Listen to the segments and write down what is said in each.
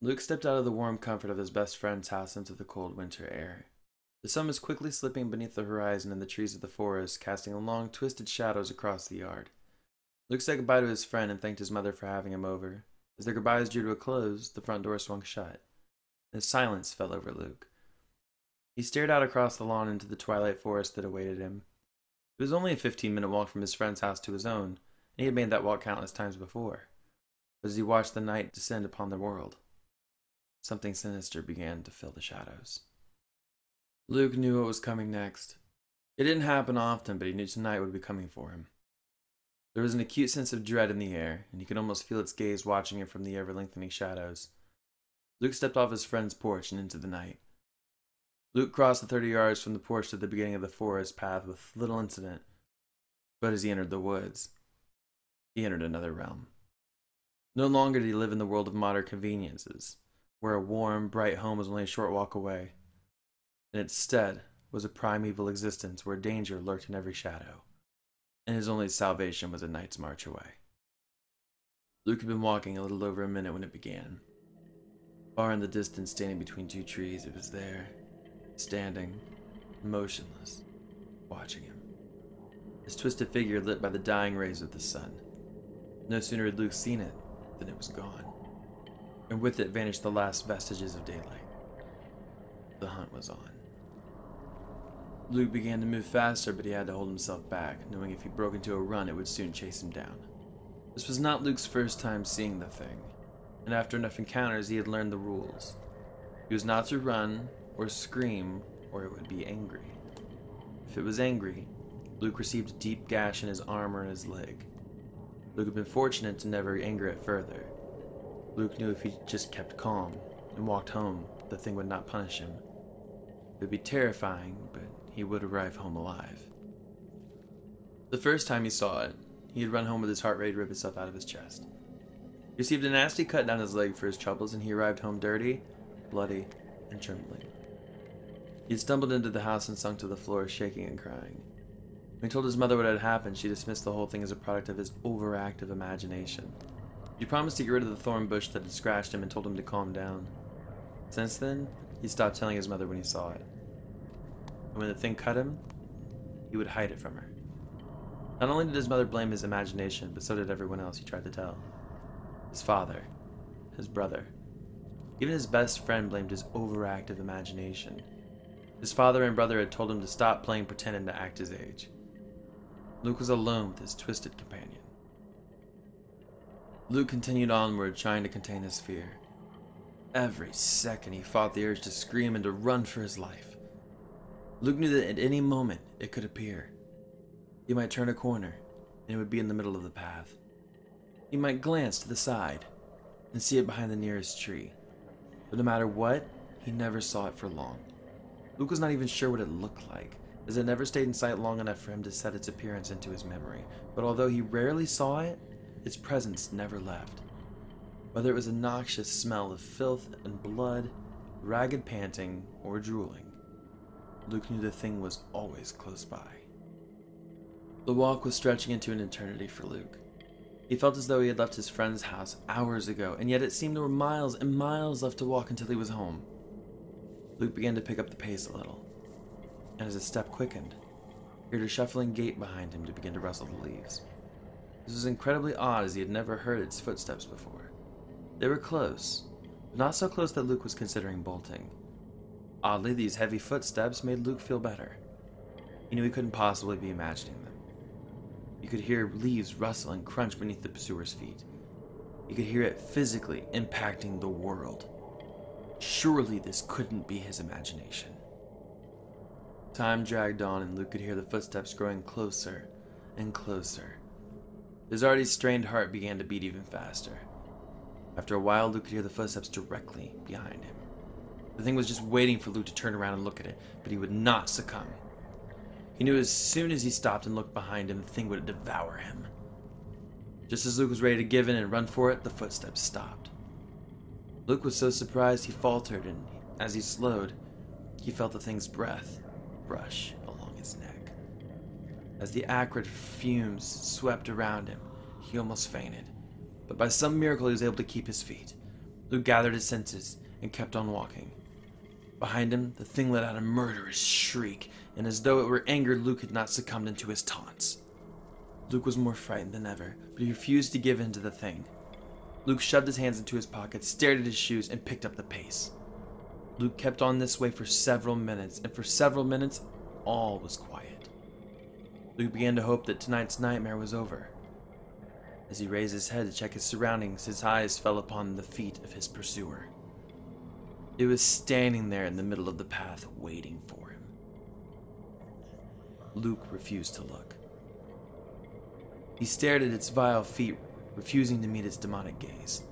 Luke stepped out of the warm comfort of his best friend's house into the cold winter air. The sun was quickly slipping beneath the horizon and the trees of the forest, casting long, twisted shadows across the yard. Luke said goodbye to his friend and thanked his mother for having him over. As their goodbyes drew to a close, the front door swung shut, and silence fell over Luke. He stared out across the lawn into the twilight forest that awaited him. It was only a 15-minute walk from his friend's house to his own, and he had made that walk countless times before. But as he watched the night descend upon the world, something sinister began to fill the shadows. Luke knew what was coming next. It didn't happen often, but he knew tonight would be coming for him. There was an acute sense of dread in the air, and he could almost feel its gaze watching him from the ever-lengthening shadows. Luke stepped off his friend's porch and into the night. Luke crossed the 30 yards from the porch to the beginning of the forest path with little incident, but as he entered the woods, he entered another realm. No longer did he live in the world of modern conveniences, where a warm, bright home was only a short walk away. Instead was a primeval existence where danger lurked in every shadow, and his only salvation was a night's march away. Luke had been walking a little over a minute when it began. Far in the distance, standing between two trees, it was there, standing, motionless, watching him. His twisted figure lit by the dying rays of the sun. No sooner had Luke seen it than it was gone, and with it vanished the last vestiges of daylight. The hunt was on. Luke began to move faster, but he had to hold himself back, knowing if he broke into a run, it would soon chase him down. This was not Luke's first time seeing the thing, and after enough encounters, he had learned the rules. He was not to run or scream, or it would be angry. If it was angry, Luke received a deep gash in his arm or in his leg. Luke had been fortunate to never anger it further. Luke knew if he just kept calm and walked home, the thing would not punish him. It would be terrifying, but he would arrive home alive. The first time he saw it, he had run home with his heart ready to rip itself out of his chest. He received a nasty cut down his leg for his troubles, and he arrived home dirty, bloody, and trembling. He had stumbled into the house and sunk to the floor, shaking and crying. When he told his mother what had happened, she dismissed the whole thing as a product of his overactive imagination. She promised to get rid of the thorn bush that had scratched him and told him to calm down. Since then, he stopped telling his mother when he saw it. And when the thing cut him, he would hide it from her. Not only did his mother blame his imagination, but so did everyone else he tried to tell. His father, his brother, even his best friend blamed his overactive imagination. His father and brother had told him to stop playing pretend and to act his age. Luke was alone with his twisted companion. Luke continued onward, trying to contain his fear. Every second he fought the urge to scream and to run for his life. Luke knew that at any moment it could appear. He might turn a corner, and it would be in the middle of the path. He might glance to the side, and see it behind the nearest tree. But no matter what, he never saw it for long. Luke was not even sure what it looked like, as it never stayed in sight long enough for him to set its appearance into his memory. But although he rarely saw it, its presence never left. Whether it was a noxious smell of filth and blood, ragged panting, or drooling, Luke knew the thing was always close by. The walk was stretching into an eternity for Luke. He felt as though he had left his friend's house hours ago, and yet it seemed there were miles and miles left to walk until he was home. Luke began to pick up the pace a little, and as his step quickened, he heard a shuffling gait behind him to begin to rustle the leaves. This was incredibly odd, as he had never heard its footsteps before. They were close, but not so close that Luke was considering bolting. Oddly, these heavy footsteps made Luke feel better. He knew he couldn't possibly be imagining them. You could hear leaves rustle and crunch beneath the pursuer's feet. You could hear it physically impacting the world. Surely this couldn't be his imagination. Time dragged on, and Luke could hear the footsteps growing closer and closer. His already strained heart began to beat even faster. After a while, Luke could hear the footsteps directly behind him. The thing was just waiting for Luke to turn around and look at it, but he would not succumb. He knew as soon as he stopped and looked behind him, the thing would devour him. Just as Luke was ready to give in and run for it, the footsteps stopped. Luke was so surprised he faltered, and as he slowed, he felt the thing's breath brush along his neck. As the acrid fumes swept around him, he almost fainted, but by some miracle he was able to keep his feet. Luke gathered his senses and kept on walking. Behind him, the thing let out a murderous shriek, and as though it were anger, Luke had not succumbed into his taunts. Luke was more frightened than ever, but he refused to give in to the thing. Luke shoved his hands into his pockets, stared at his shoes, and picked up the pace. Luke kept on this way for several minutes, and for several minutes, all was quiet. Luke began to hope that tonight's nightmare was over. As he raised his head to check his surroundings, his eyes fell upon the feet of his pursuer. It was standing there in the middle of the path, waiting for him. Luke refused to look. He stared at its vile feet, refusing to meet its demonic gaze.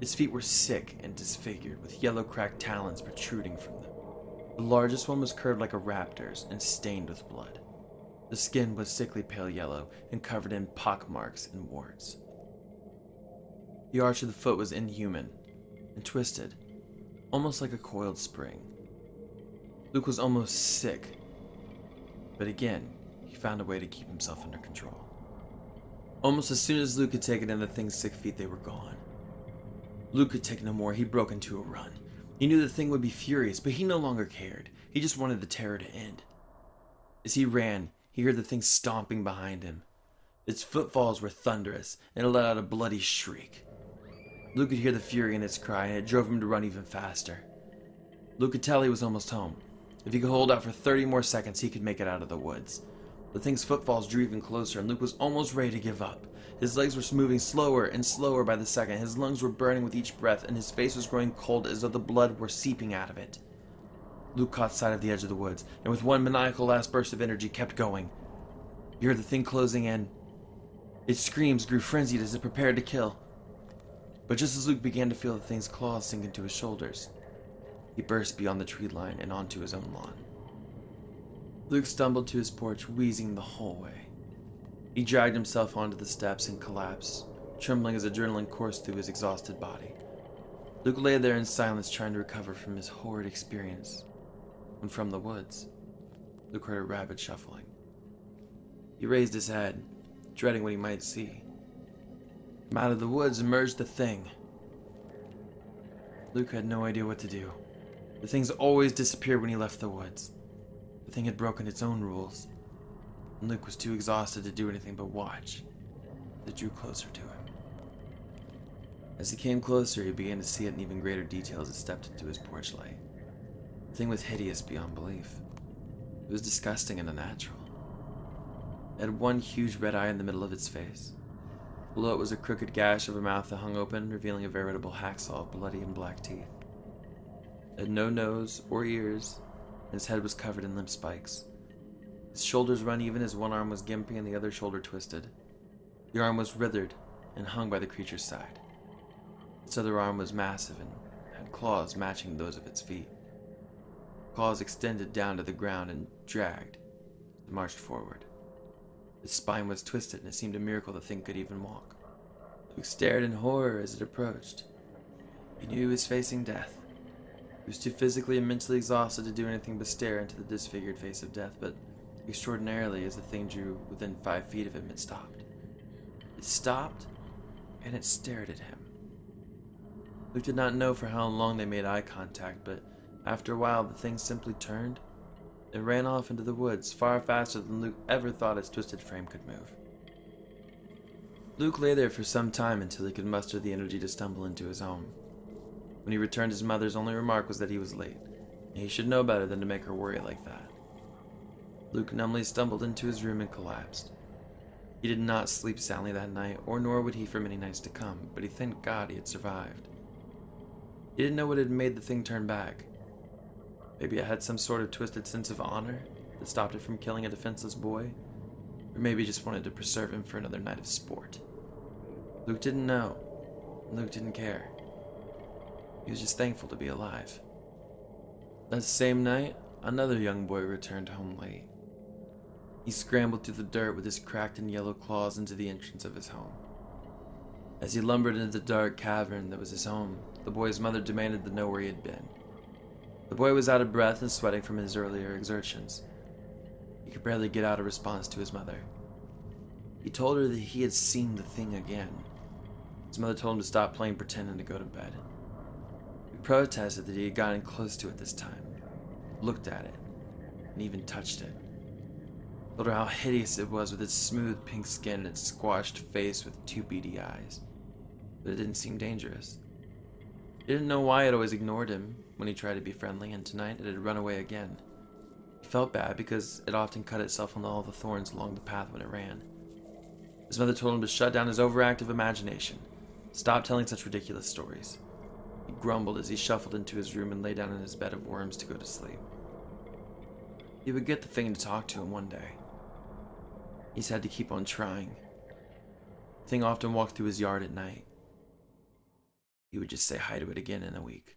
Its feet were sick and disfigured, with yellow cracked talons protruding from them. The largest one was curved like a raptor's and stained with blood. The skin was sickly pale yellow and covered in pock marks and warts. The arch of the foot was inhuman and twisted, almost like a coiled spring. Luke was almost sick, but again, he found a way to keep himself under control. Almost as soon as Luke had taken in the thing's sick feet, they were gone. Luke could take no more. He broke into a run. He knew the thing would be furious, but he no longer cared. He just wanted the terror to end. As he ran, he heard the thing stomping behind him. Its footfalls were thunderous, and it let out a bloody shriek. Luke could hear the fury in its cry, and it drove him to run even faster. Luke could tell he was almost home. If he could hold out for 30 more seconds, he could make it out of the woods. The thing's footfalls drew even closer, and Luke was almost ready to give up. His legs were moving slower and slower by the second. His lungs were burning with each breath, and his face was growing cold as though the blood were seeping out of it. Luke caught sight of the edge of the woods, and with one maniacal last burst of energy, kept going. He heard the thing closing in. Its screams grew frenzied as it prepared to kill. But just as Luke began to feel the thing's claws sink into his shoulders, he burst beyond the tree line and onto his own lawn. Luke stumbled to his porch, wheezing the whole way. He dragged himself onto the steps and collapsed, trembling as adrenaline coursed through his exhausted body. Luke lay there in silence, trying to recover from his horrid experience, when from the woods, Luke heard a rapid shuffling. He raised his head, dreading what he might see. From out of the woods emerged the thing. Luke had no idea what to do. The things always disappeared when he left the woods. The thing had broken its own rules, and Luke was too exhausted to do anything but watch as it drew closer to him. As he came closer, he began to see it in even greater detail as it stepped into his porch light. The thing was hideous beyond belief. It was disgusting and unnatural. It had one huge red eye in the middle of its face. Below it was a crooked gash of a mouth that hung open, revealing a veritable hacksaw of bloody and black teeth. It had no nose or ears, and his head was covered in limp spikes. His shoulders were uneven as one arm was gimpy and the other shoulder twisted. The arm was withered and hung by the creature's side. Its other arm was massive and had claws matching those of its feet. Claws extended down to the ground and dragged as it marched forward. Its spine was twisted, and it seemed a miracle the thing could even walk. Luke stared in horror as it approached. He knew he was facing death. He was too physically and mentally exhausted to do anything but stare into the disfigured face of death, but extraordinarily, as the thing drew within 5 feet of him, it stopped. It stopped, and it stared at him. Luke did not know for how long they made eye contact, but after a while the thing simply turned. It ran off into the woods, far faster than Luke ever thought its twisted frame could move. Luke lay there for some time until he could muster the energy to stumble into his home. When he returned, his mother's only remark was that he was late, and he should know better than to make her worry like that. Luke numbly stumbled into his room and collapsed. He did not sleep soundly that night, or nor would he for many nights to come, but he thanked God he had survived. He didn't know what had made the thing turn back. Maybe it had some sort of twisted sense of honor that stopped it from killing a defenseless boy, or maybe it just wanted to preserve him for another night of sport. Luke didn't know, and Luke didn't care. He was just thankful to be alive. That same night, another young boy returned home late. He scrambled through the dirt with his cracked and yellow claws into the entrance of his home. As he lumbered into the dark cavern that was his home, the boy's mother demanded to know where he had been. The boy was out of breath and sweating from his earlier exertions. He could barely get out a response to his mother. He told her that he had seen the thing again. His mother told him to stop playing pretend and to go to bed. He protested that he had gotten close to it this time, looked at it, and even touched it. Told her how hideous it was with its smooth pink skin and its squashed face with two beady eyes, but it didn't seem dangerous. He didn't know why it always ignored him when he tried to be friendly, and tonight it had run away again. He felt bad because it often cut itself on all the thorns along the path when it ran. His mother told him to shut down his overactive imagination, stop telling such ridiculous stories. He grumbled as he shuffled into his room and lay down in his bed of worms to go to sleep. He would get the thing to talk to him one day. He just had to keep on trying. The thing often walked through his yard at night. He would just say hi to it again in a week.